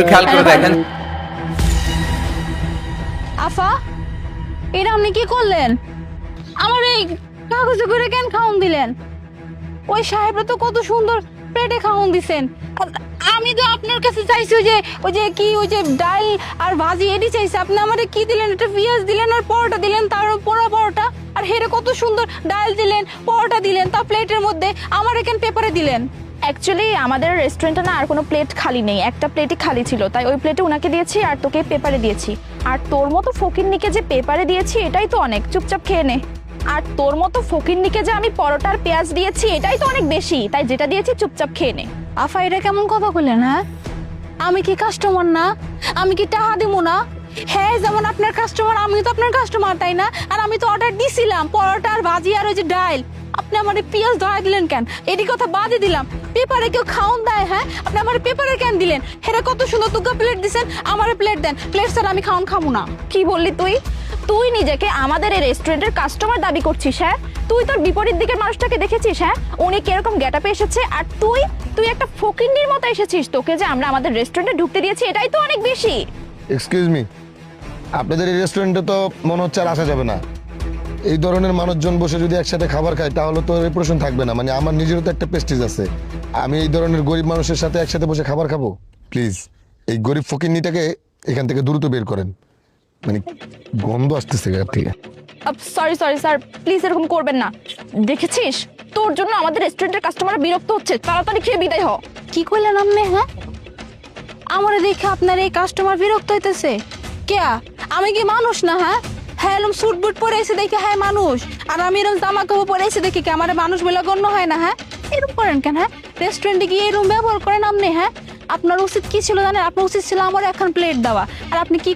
খেয়াল করে দেখেন। আফা, এটা আপনি কি করলেন? আমার এই কাগজে করে কেন খাওন দিলেন? ওই সাহেবরা তো কত সুন্দর প্লেটে খাওন দিছেন। আমি তো আপনার কাছে চাইছি ওই যে ডাল আর ভাজি এডি চাইছি, আপনি আমারে কি দিলেন? একটা পেঁয়াজ দিলেন আর পরোটা দিলেন, তার পোড়া পরোটা, আর হেরে কত সুন্দর ডাল দিলেন, পরোটা দিলেন, তা প্লেটের মধ্যে আমার এখানে পেপারে দিলেন। অ্যাকচুয়ালি আমাদের রেস্টুরেন্টে না আর কোনো প্লেট খালি নেই, একটা প্লেটই খালি ছিল, তাই ওই প্লেটে ওনাকে দিয়েছি আর তোকে পেপারে দিয়েছি। আর তোর মতো ফকিন্নিকে যে পেপারে দিয়েছি এটাই তো অনেক, চুপচাপ খেয়ে নে। আর তোর মতো ফকিন্নিকে যে আমি পরোটার পেঁয়াজ দিয়েছি এটাই তো অনেক বেশি, তাই যেটা দিয়েছি চুপচাপ খেয়ে নে। আফা, এটা কেমন কথা বললেন? হ্যাঁ, আমি কি কাস্টমার না? আমি কি টাকা দিব না? হ্যাঁ, যেমন আপনার কাস্টমার আমিও তো আপনার কাস্টমার, তাই না? আর আমি তো অর্ডার দিছিলাম পরোটা আর ভাজি আর ওই যে ডাল, আপনি আমার পেঁয়াজ ধরা দিলেন কেন? এটি কথা বাদে দিলাম, পেপারে কেউ খাওন দেয়? হ্যাঁ, আপনি আমার পেপারে কেন দিলেন? হেরা কত সুন্দর তুগা প্লেট দিছেন, আমার প্লেট দেন, প্লেট স্যার আমি খাওন খাবো না। কি বললি তুই? তুই নিজেকে আমাদের এই রেস্টুরেন্টের কাস্টমার দাবি করছিস? হ্যাঁ, তুই তোর বিপরীত দিকের মানুষটাকে দেখেছিস? হ্যাঁ, উনি কিরকম গেটআপে এসেছে, আর তুই একটা ফকিন্নির মতো এসেছিস। তোকে যে আমরা আমাদের রেস্টুরেন্টে ঢুকতে দিয়েছি এটাই তো অনেক বেশি। এক্সকিউজ মি, আপনাদের এই রেস্টুরেন্টে তো মনে হচ্ছে আর আসা যাবে না। এই ধরনের মানুষজন বসে যদি একসাথে খাবার খায় তাহলে তো রেপুটেশন থাকবে না। মানে আমার নিজেরও তো একটা প্রেস্টিজ আছে, আমি এই ধরনের গরিব মানুষের সাথে একসাথে বসে খাবার খাবো? প্লিজ এই গরিব ফকিন্নিটাকে এখান থেকে দ্রুত বের করেন, মানে গন্ধ আসতেছে এখান থেকে। সরি স্যার, প্লিজ এরকম করবেন না। দেখেছিস, তোর জন্য আমাদের রেস্টুরেন্টের কাস্টমার বিরক্ত হচ্ছে, তাড়াতাড়ি খেয়ে বিদায় হ। কি কইলেন আপনি? হ্যাঁ, আমার দেখে আপনার এই কাস্টমার বিরক্ত হইতেছে কে? আমি কি মানুষ না? হ্যাঁ, হ্যাঁ, এরকম স্যুট বুট পরে এসে দেখে হ্যাঁ মানুষ, আর আমি এরকম জামা কাপড় পরে এসে দেখি কি আমার মানুষ বলে গণ্য হয় না? হ্যাঁ, এরকম করেন কেন? হ্যাঁ, রেস্টুরেন্টে গিয়ে এরকম ব্যবহার করেন আপনি? হ্যাঁ, আপনার উচিত কি ছিল জানেন? আপনার উচিত ছিল আমার এখন প্লেট দেওয়া, আর আপনি কি